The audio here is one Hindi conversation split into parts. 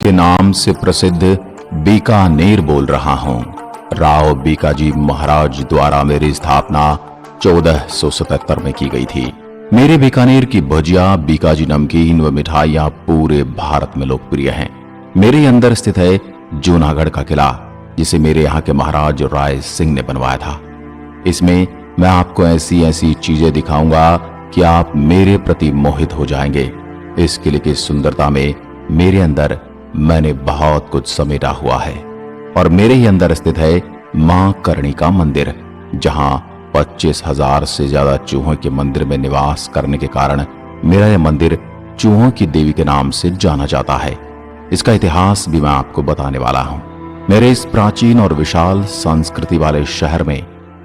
के नाम से प्रसिद्ध बीकानेर बोल रहा हूं। राव बीकाजी महाराज द्वारा मेरी स्थापना 1477 में की गई थी। मेरे बीकानेर की भजिया, बीकाजी नमकीन व मिठाइयां पूरे भारत में लोकप्रिय हैं। मेरे अंदर स्थित है जूनागढ़ का किला, जिसे मेरे यहाँ के महाराज राय सिंह ने बनवाया था। इसमें मैं आपको ऐसी ऐसी चीजें दिखाऊंगा कि आप मेरे प्रति मोहित हो जाएंगे। इस किले की सुंदरता में मेरे अंदर मैंने बहुत कुछ समेटा हुआ है। और मेरे ही अंदर स्थित है मां करणी का मंदिर, जहां 25,000 से ज्यादा चूहों के मंदिर में निवास करने के कारण मेरा यह मंदिर चूहों की देवी के नाम से जाना जाता है। इसका इतिहास भी मैं आपको बताने वाला हूं। मेरे इस प्राचीन और विशाल संस्कृति वाले शहर में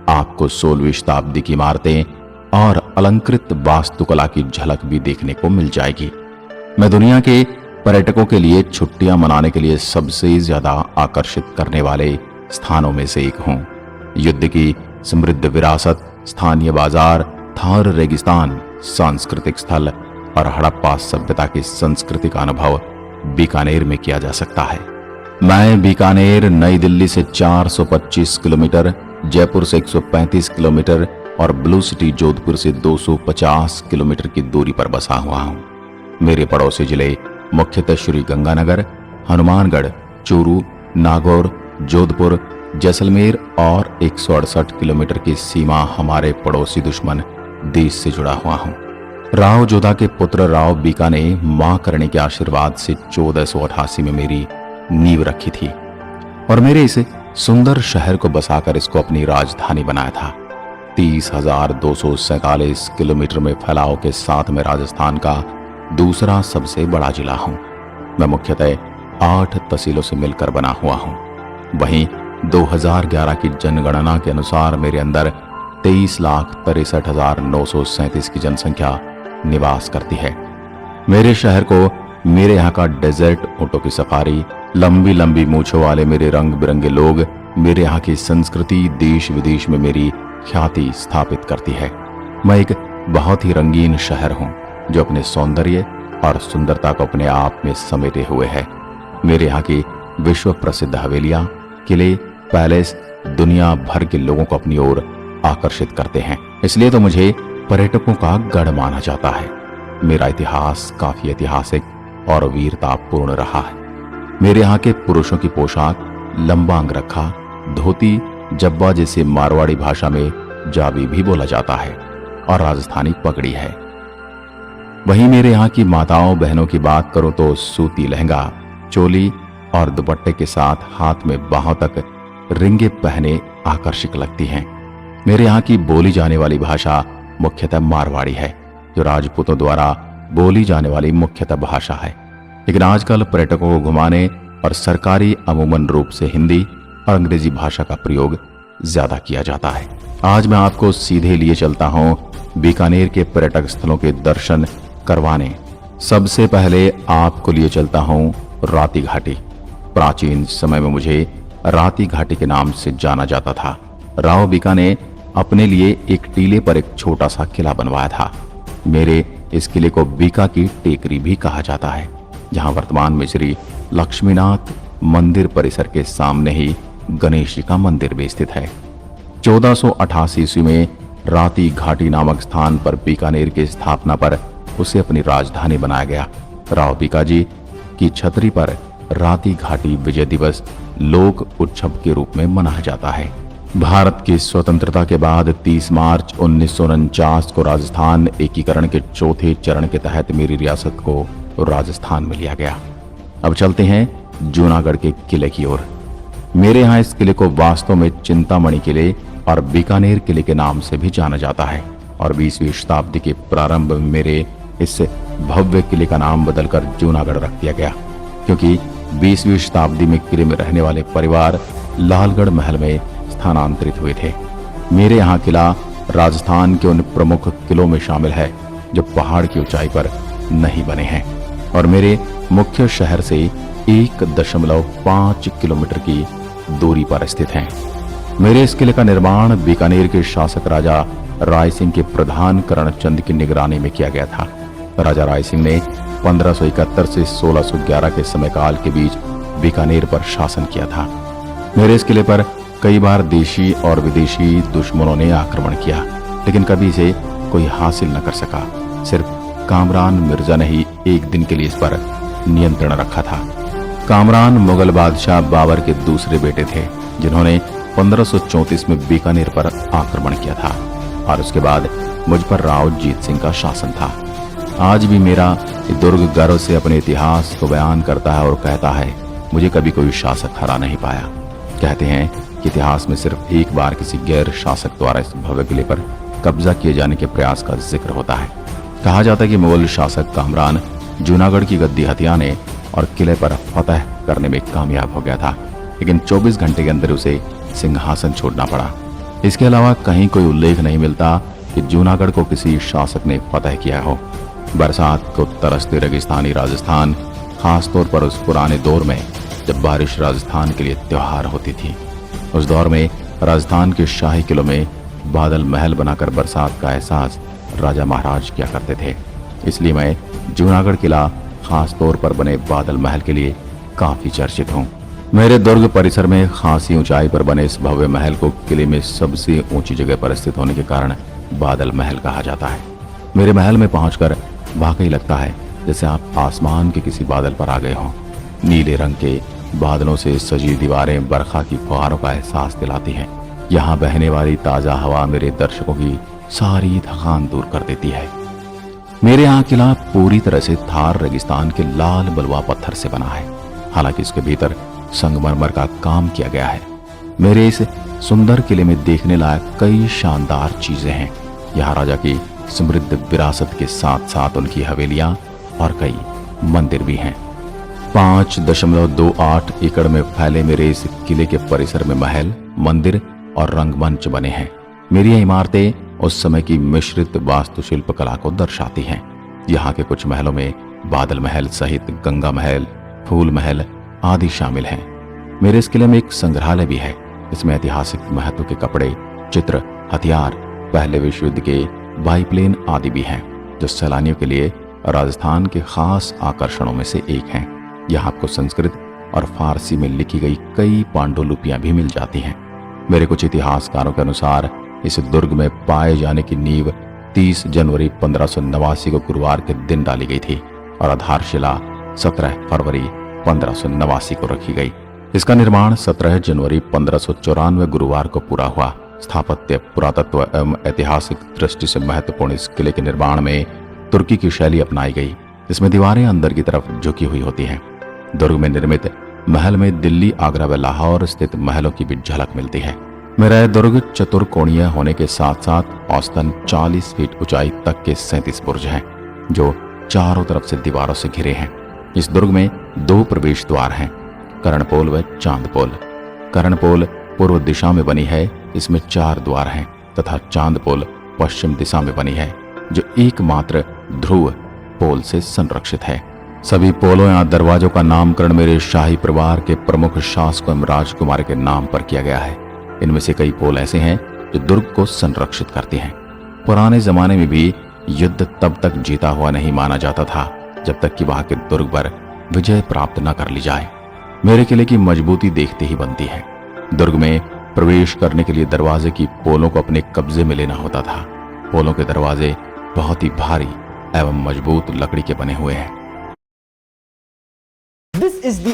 आपको 16वीं शताब्दी की इमारतें और अलंकृत वास्तुकला की झलक भी देखने को मिल जाएगी। मैं दुनिया के पर्यटकों के लिए छुट्टियां मनाने के लिए सबसे ज्यादा आकर्षित करने वाले स्थानों में से एक हूं। युद्ध की समृद्ध विरासत, स्थानीय बाजार, थार रेगिस्तान, सांस्कृतिक स्थल और हड़प्पा सभ्यता की संस्कृति का अनुभव बीकानेर में किया जा सकता है। मैं बीकानेर नई दिल्ली से 425 किलोमीटर, जयपुर से 135 किलोमीटर और ब्लू सिटी जोधपुर से 250 किलोमीटर की दूरी पर बसा हुआ हूं। मेरे पड़ोसी जिले मुख्यतः श्री गंगानगर, हनुमानगढ़, चूरू, नागौर, जोधपुर, जैसलमेर और 168 किलोमीटर की सीमा हमारे पड़ोसी दुश्मन देश से जुड़ा हुआ हूं। राव जोधा के पुत्र राव बीका ने मां करणी के आशीर्वाद से 1488 में मेरी नींव रखी थी और मेरे इस सुंदर शहर को बसाकर इसको अपनी राजधानी बनाया था। 30,247 किलोमीटर में फैलाव के साथ में राजस्थान का दूसरा सबसे बड़ा जिला हूं। मैं मुख्यतः 8 तहसीलों से मिलकर बना हुआ हूं। वहीं 2011 की जनगणना के अनुसार मेरे अंदर 23,63,937 की जनसंख्या निवास करती है। मेरे शहर को मेरे यहाँ का डेजर्ट, ऊंटों की सफारी, लंबी लंबी मूछों वाले मेरे रंग बिरंगे लोग, मेरे यहाँ की संस्कृति देश विदेश में मेरी ख्याति स्थापित करती है। मैं एक बहुत ही रंगीन शहर हूँ जो अपने सौंदर्य और सुंदरता को अपने आप में समेटे हुए है। मेरे यहाँ की विश्व प्रसिद्ध हवेलियां, किले, पैलेस दुनिया भर के लोगों को अपनी ओर आकर्षित करते हैं। इसलिए तो मुझे पर्यटकों का गढ़ माना जाता है। मेरा इतिहास काफी ऐतिहासिक और वीरतापूर्ण रहा है। मेरे यहाँ के पुरुषों की पोशाक लंबा अंगरखा, धोती, जब्बा, जिसे मारवाड़ी भाषा में जाबी भी बोला जाता है, और राजस्थानी पगड़ी है। वहीं मेरे यहाँ की माताओं बहनों की बात करूं तो सूती लहंगा, चोली और दुपट्टे के साथ हाथ में बाहों तक रिंगे पहने आकर्षक लगती हैं। मेरे यहाँ की बोली जाने वाली भाषा मुख्यतः मारवाड़ी है, जो राजपूतों द्वारा बोली जाने वाली मुख्यतः भाषा है। लेकिन आजकल पर्यटकों को घुमाने और सरकारी अमूमन रूप से हिंदी और अंग्रेजी भाषा का प्रयोग ज्यादा किया जाता है। आज मैं आपको सीधे लिए चलता हूँ बीकानेर के पर्यटक स्थलों के दर्शन करवाने। सबसे पहले आपको लिए चलता हूँ राती घाटी। प्राचीन समय में मुझे राती घाटी के नाम से जाना जाता था। राव बीका ने अपने लिए एक टीले पर एक छोटा सा किला बनवाया था। मेरे इस किले को बीका की टेकरी भी कहा जाता है, जहां वर्तमान में श्री लक्ष्मीनाथ मंदिर परिसर के सामने ही गणेश जी का मंदिर भी स्थित है। 1488 ईस्वी में राती घाटी नामक स्थान पर बीकानेर की स्थापना पर उसे अपनी राजधानी बनाया गया। राव बीकाजी की छतरी पर राती घाटी विजय दिवस लोक उत्सव के रूप में मनाया जाता है। भारत की स्वतंत्रता के बाद 30 मार्च 1949 को राजस्थान एकीकरण के चौथे चरण के तहत मेरी रियासत को राजस्थान में लिया गया। अब चलते हैं जूनागढ़ के किले की ओर। मेरे यहाँ इस किले को वास्तव में चिंतामणि किले और बीकानेर किले के नाम से भी जाना जाता है, और 20वीं शताब्दी के प्रारंभ में मेरे इस भव्य किले का नाम बदलकर जूनागढ़ रख दिया गया, क्योंकि 20वीं शताब्दी में किले में रहने वाले परिवार लालगढ़ महल में स्थानांतरित हुए थे। मेरे यहाँ किला राजस्थान के उन प्रमुख किलों में शामिल है जो पहाड़ की ऊंचाई पर नहीं बने हैं और मेरे मुख्य शहर से 1.5 किलोमीटर की दूरी पर स्थित हैं। मेरे इस किले का निर्माण बीकानेर के शासक राजा राय सिंह के प्रधान करणचंद की निगरानी में किया गया था। राजा राय सिंह ने 1571 से 1611 के समयकाल के बीच बीकानेर पर शासन किया था। मेरे इस किले पर कई बार देशी और विदेशी दुश्मनों ने आक्रमण किया, लेकिन कभी इसे कोई हासिल न कर सका। सिर्फ कामरान मिर्जा ने ही एक दिन के लिए इस पर नियंत्रण रखा था। कामरान मुगल बादशाह बाबर के दूसरे बेटे थे, जिन्होंने 1534 में बीकानेर पर आक्रमण किया था और उसके बाद मुझ पर राव जीत सिंह का शासन था। आज भी मेरा दुर्ग गर्व से अपने इतिहास को बयान करता है और कहता है, मुझे कभी कोई शासक हरा नहीं पाया। कहते हैं कि इतिहास में सिर्फ एक बार किसी गैर शासक द्वारा इस भव्य किले पर कब्जा किए जाने के प्रयास का जिक्र होता है। कहा जाता है कि मुगल शासक कामरान जूनागढ़ की गद्दी हथियाने और किले पर फतह करने में कामयाब हो गया था, लेकिन 24 घंटे के अंदर उसे सिंहासन छोड़ना पड़ा। इसके अलावा कहीं कोई उल्लेख नहीं मिलता कि जूनागढ़ को किसी शासक ने फतह किया हो। बरसात को तरसते रेगिस्तानी राजस्थान, खासतौर पर उस पुराने दौर में जब बारिश राजस्थान के लिए त्योहार होती थी, उस दौर में राजस्थान के शाही किलों में बादल महल बनाकर बरसात का एहसास राजा महाराज किया करते थे। इसलिए मैं जूनागढ़ किला खास तौर पर बने बादल महल के लिए काफी चर्चित हूँ। मेरे दुर्ग परिसर में खासी ऊंचाई पर बने इस भव्य महल को किले में सबसे ऊंची जगह पर स्थित होने के कारण बादल महल कहा जाता है। मेरे महल में पहुंचकर वाकई लगता है जैसे आप आसमान के किसी बादल पर आ गए हों। नीले रंग के बादलों से सजी दीवारें बरखा की फुहारों का एहसास दिलाती हैं। यहाँ बहने वाली ताजा हवा मेरे दर्शकों की सारी थकान दूर कर देती है। मेरे यहाँ किला पूरी तरह से थार रेगिस्तान के लाल बलुआ पत्थर से बना है, हालांकि इसके भीतर संगमरमर का काम किया गया है। मेरे इस सुंदर किले में देखने लायक कई शानदार चीजें हैं। यहाँ राजा की समृद्ध विरासत के साथ साथ उनकी हवेलियां और कई मंदिर भी हैं। 5.28 एकड़ में फैले मेरे इस किले के परिसर में महल, मंदिर और रंगमंच बने हैं। मेरी ये इमारतें उस समय की मिश्रित वास्तुशिल्प कला को दर्शाती हैं। यहाँ के कुछ महलों में बादल महल सहित गंगा महल, फूल महल आदि शामिल हैं। मेरे इस किले में एक संग्रहालय भी है। इसमें ऐतिहासिक महत्व के कपड़े, चित्र, हथियार, पहले विश्व युद्ध के बाईप्लेन आदि भी हैं, जो सैलानियों के लिए राजस्थान के खास आकर्षणों में से एक हैं। यहाँ आपको संस्कृत और फारसी में लिखी गई कई पांडुलिपियां भी मिल जाती हैं। मेरे कुछ इतिहासकारों के अनुसार इस दुर्ग में पाए जाने की नींव 30 जनवरी 1589 को गुरुवार के दिन डाली गई थी और आधारशिला 17 फरवरी 1589 को रखी गई। इसका निर्माण 17 जनवरी 1594 गुरुवार को पूरा हुआ। स्थापत्य, पुरातत्व एवं ऐतिहासिक दृष्टि से महत्वपूर्ण इस किले के निर्माण में तुर्की की शैली अपनाई गई। इसमें दीवारें अंदर की तरफ झुकी हुई होती हैं। दुर्ग में निर्मित महल में दिल्ली, आगरा व लाहौर स्थित महलों की भी झलक मिलती है। मेरा यह दुर्ग चतुर्कोणीय होने के साथ साथ औसतन 40 फीट ऊंचाई तक के 37 बुर्ज हैं, जो चारों तरफ से दीवारों से घिरे हैं। इस दुर्ग में 2 प्रवेश द्वार हैं, कर्णपोल व चांदपोल। कर्णपोल पूर्व दिशा में बनी है, इसमें 4 द्वार हैं, तथा चांदपोल पश्चिम दिशा में बनी है, जो एकमात्र ध्रुव पोल से संरक्षित है। सभी पोलों या दरवाजों का नामकरण मेरे शाही परिवार के प्रमुख शासकों एवं राजकुमार के नाम पर किया गया है। इनमें से कई पोल ऐसे हैं जो दुर्ग को संरक्षित करते हैं। पुराने जमाने में भी युद्ध तब तक जीता हुआ नहीं माना जाता था जब तक कि वहां के दुर्ग पर विजय प्राप्त न कर ली जाए। मेरे किले की मजबूती देखते ही बनती है। दुर्ग में प्रवेश करने के लिए दरवाजे की पोलों को अपने कब्जे में लेना होता था। पोलों के दरवाजे बहुत ही भारी एवं मजबूत लकड़ी के बने हुए हैं। This is the